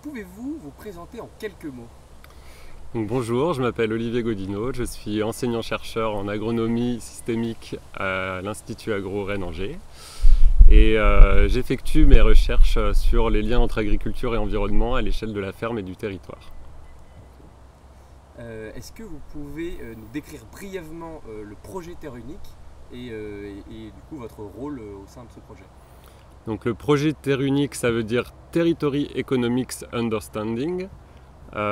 pouvez-vous vous présenter en quelques mots? Donc, bonjour, je m'appelle Olivier Godineau, je suis enseignant-chercheur en agronomie systémique à l'Institut Agro Rennes-Angers et j'effectue mes recherches sur les liens entre agriculture et environnement à l'échelle de la ferme et du territoire. Est-ce que vous pouvez nous décrire brièvement le projet Terre Unique et du coup votre rôle au sein de ce projet? Donc le projet Terre Unique, ça veut dire Territory Economics Understanding.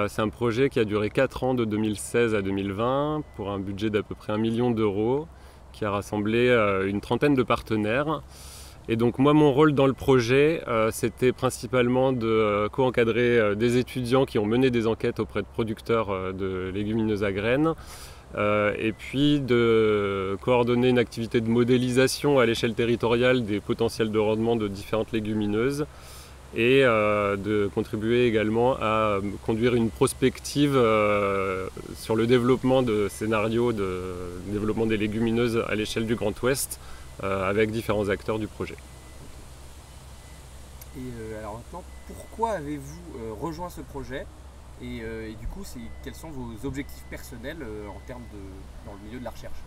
C'est un projet qui a duré 4 ans, de 2016 à 2020, pour un budget d'à peu près 1 million d'euros, qui a rassemblé une trentaine de partenaires. Et donc moi, mon rôle dans le projet, c'était principalement de co-encadrer des étudiants qui ont mené des enquêtes auprès de producteurs de légumineuses à graines, et puis de coordonner une activité de modélisation à l'échelle territoriale des potentiels de rendement de différentes légumineuses, et de contribuer également à conduire une prospective sur le développement de scénarios de développement des légumineuses à l'échelle du Grand Ouest, avec différents acteurs du projet. Et alors maintenant, pourquoi avez-vous rejoint ce projet et du coup, quels sont vos objectifs personnels en termes dans le milieu de la recherche?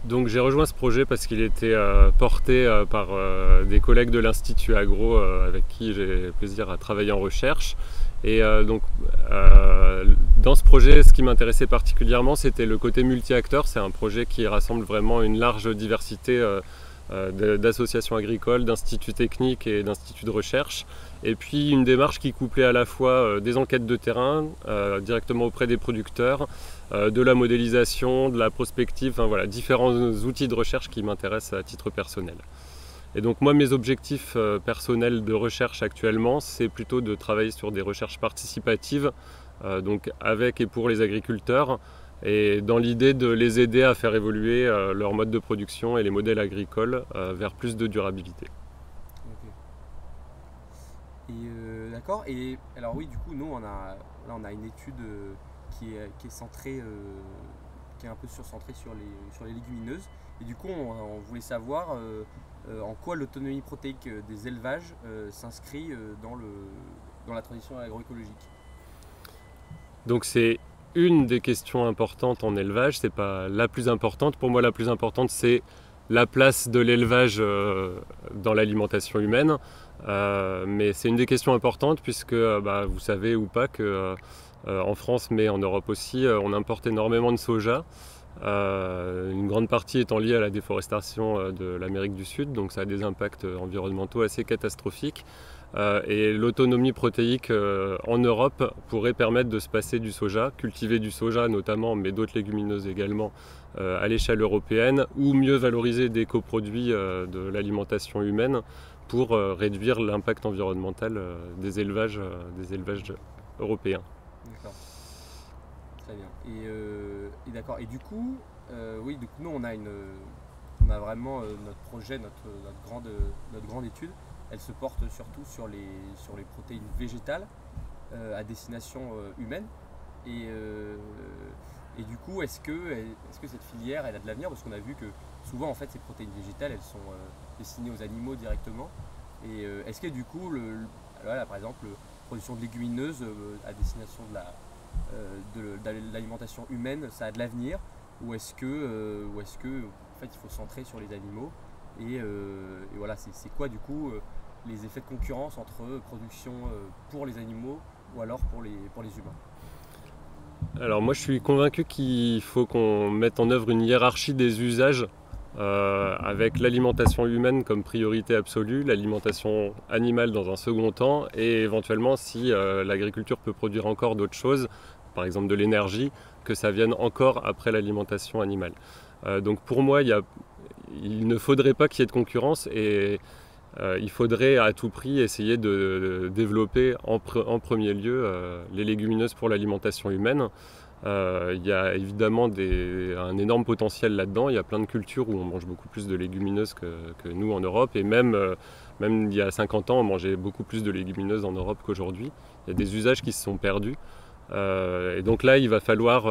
Donc j'ai rejoint ce projet parce qu'il était porté par des collègues de l'Institut Agro avec qui j'ai plaisir à travailler en recherche. Et dans ce projet, ce qui m'intéressait particulièrement, c'était le côté multi-acteurs. C'est un projet qui rassemble vraiment une large diversité d'associations agricoles, d'instituts techniques et d'instituts de recherche. Et puis une démarche qui couplait à la fois des enquêtes de terrain directement auprès des producteurs, de la modélisation, de la prospective, enfin voilà, différents outils de recherche qui m'intéressent à titre personnel. Et donc moi, mes objectifs personnels de recherche actuellement, c'est plutôt de travailler sur des recherches participatives, donc avec et pour les agriculteurs, et dans l'idée de les aider à faire évoluer leur mode de production et les modèles agricoles vers plus de durabilité. Ok. Et d'accord. Et alors oui, du coup, nous, on a une étude qui est centrée, qui est un peu surcentrée sur les légumineuses. Et du coup, on voulait savoir en quoi l'autonomie protéique des élevages s'inscrit dans la transition agroécologique. Donc c'est une des questions importantes en élevage, c'est pas la plus importante. Pour moi, la plus importante, c'est la place de l'élevage dans l'alimentation humaine. Mais c'est une des questions importantes puisque vous savez ou pas que en France, mais en Europe aussi, on importe énormément de soja. Une grande partie étant liée à la déforestation de l'Amérique du Sud, donc ça a des impacts environnementaux assez catastrophiques. Et l'autonomie protéique en Europe pourrait permettre de se passer du soja, cultiver du soja notamment, mais d'autres légumineuses également à l'échelle européenne, ou mieux valoriser des coproduits de l'alimentation humaine pour réduire l'impact environnemental des élevages européens. D'accord, très bien. Et d'accord. Et du coup, oui, donc nous, on a vraiment notre projet, notre grande étude. Elle se porte surtout sur les protéines végétales à destination humaine. Et, euh, et du coup, est-ce que cette filière, elle a de l'avenir? Parce qu'on a vu que souvent, en fait, ces protéines végétales, elles sont destinées aux animaux directement. Et est-ce que du coup, voilà, par exemple, la production de légumineuses à destination de l'alimentation humaine, ça a de l'avenir? Ou est-ce que en fait, il faut se centrer sur les animaux? Et voilà, c'est quoi du coup les effets de concurrence entre production pour les animaux ou alors pour les humains? Alors moi je suis convaincu qu'il faut qu'on mette en œuvre une hiérarchie des usages avec l'alimentation humaine comme priorité absolue, l'alimentation animale dans un second temps et éventuellement si l'agriculture peut produire encore d'autres choses, par exemple de l'énergie, que ça vienne encore après l'alimentation animale. Donc pour moi il ne faudrait pas qu'il y ait de concurrence et il faudrait à tout prix essayer de développer en premier lieu les légumineuses pour l'alimentation humaine. Il y a évidemment un énorme potentiel là-dedans. Il y a plein de cultures où on mange beaucoup plus de légumineuses que nous en Europe. Et même il y a 50 ans, on mangeait beaucoup plus de légumineuses en Europe qu'aujourd'hui. Il y a des usages qui se sont perdus. Et donc là, il va falloir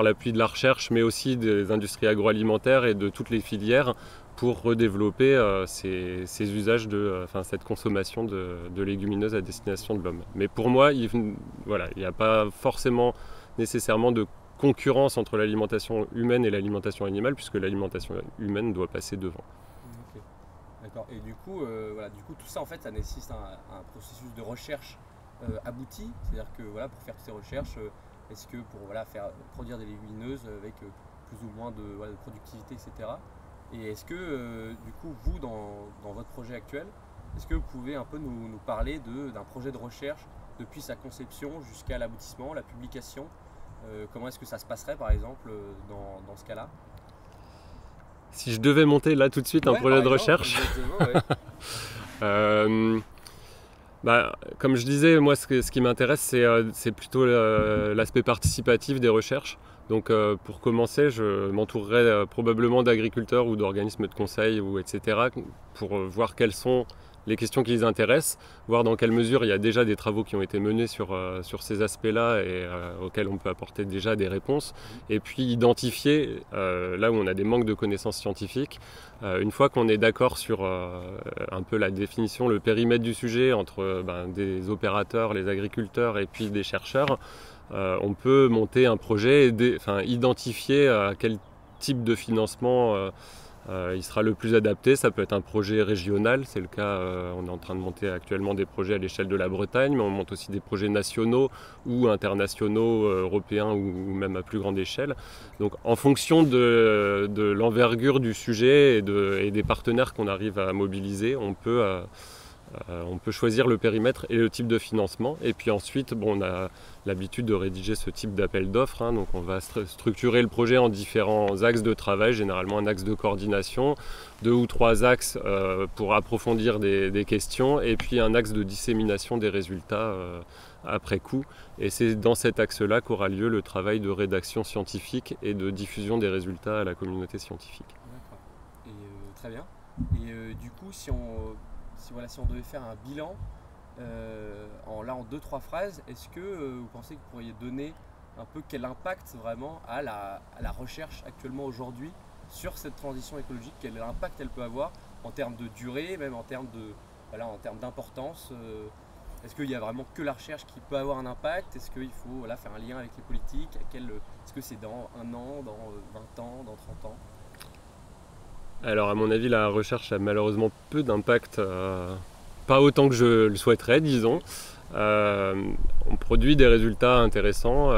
l'appui de la recherche, mais aussi des industries agroalimentaires et de toutes les filières pour redévelopper ces usages cette consommation de légumineuses à destination de l'homme. Mais pour moi, il n'y a pas forcément nécessairement de concurrence entre l'alimentation humaine et l'alimentation animale, puisque l'alimentation humaine doit passer devant. Okay. D'accord. Et du coup, tout ça en fait, ça nécessite un processus de recherche abouti. C'est-à-dire que pour faire toutes ces recherches, est-ce que pour faire produire des légumineuses avec plus ou moins de productivité, etc. Et est-ce que du coup, vous, dans votre projet actuel, est-ce que vous pouvez un peu nous parler d'un projet de recherche depuis sa conception jusqu'à l'aboutissement, la publication? Comment est-ce que ça se passerait par exemple dans ce cas-là? Si je devais monter là tout de suite un projet de recherche, comme je disais, moi ce qui m'intéresse c'est plutôt l'aspect participatif des recherches. Donc pour commencer, je m'entourerai probablement d'agriculteurs ou d'organismes de conseil etc. pour voir quelles sont les questions qui les intéressent, voir dans quelle mesure il y a déjà des travaux qui ont été menés sur ces aspects-là et auxquels on peut apporter déjà des réponses, et puis identifier là où on a des manques de connaissances scientifiques. Une fois qu'on est d'accord sur un peu la définition, le périmètre du sujet entre des opérateurs, les agriculteurs et puis des chercheurs, on peut monter un projet et identifier à quel type de financement il sera le plus adapté. Ça peut être un projet régional, c'est le cas, on est en train de monter actuellement des projets à l'échelle de la Bretagne, mais on monte aussi des projets nationaux ou internationaux, européens ou même à plus grande échelle. Donc en fonction de l'envergure du sujet et des partenaires qu'on arrive à mobiliser, on peut choisir le périmètre et le type de financement. Et puis ensuite, on a l'habitude de rédiger ce type d'appel d'offres. Donc on va structurer le projet en différents axes de travail, généralement un axe de coordination, 2 ou 3 axes pour approfondir des questions, et puis un axe de dissémination des résultats après coup. Et c'est dans cet axe-là qu'aura lieu le travail de rédaction scientifique et de diffusion des résultats à la communauté scientifique. D'accord. Et très bien. Et du coup, si on devait faire un bilan en 2-3 phrases, est-ce que vous pensez que vous pourriez donner un peu quel impact vraiment a la recherche actuellement aujourd'hui sur cette transition écologique, quel impact elle peut avoir en termes de durée, même en termes d'importance? Est-ce qu'il y a vraiment que la recherche qui peut avoir un impact? Est-ce qu'il faut faire un lien avec les politiques? Est-ce que c'est dans 1 an, dans 20 ans, dans 30 ans? Alors à mon avis, la recherche a malheureusement peu d'impact, pas autant que je le souhaiterais, disons. On produit des résultats intéressants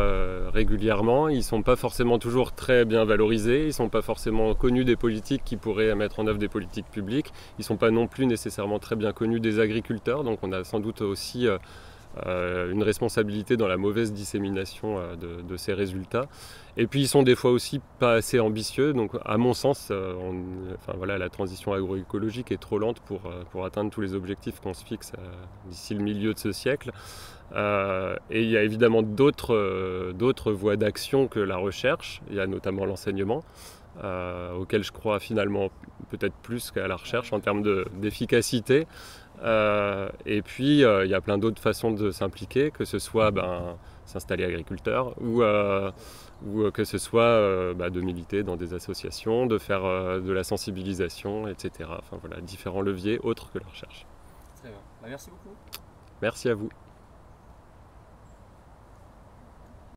régulièrement, ils ne sont pas forcément toujours très bien valorisés, ils ne sont pas forcément connus des politiques qui pourraient mettre en œuvre des politiques publiques, ils ne sont pas non plus nécessairement très bien connus des agriculteurs, donc on a sans doute aussi une responsabilité dans la mauvaise dissémination de ces résultats. Et puis ils sont des fois aussi pas assez ambitieux, donc à mon sens, la transition agroécologique est trop lente pour atteindre tous les objectifs qu'on se fixe d'ici le milieu de ce siècle. Et il y a évidemment d'autres voies d'action que la recherche, il y a notamment l'enseignement, auquel je crois finalement peut-être plus qu'à la recherche en termes d'efficacité. Et puis il y a plein d'autres façons de s'impliquer, que ce soit s'installer agriculteur ou que ce soit de militer dans des associations, de faire de la sensibilisation, etc. Différents leviers autres que la recherche. Très bien. Merci beaucoup. Merci à vous.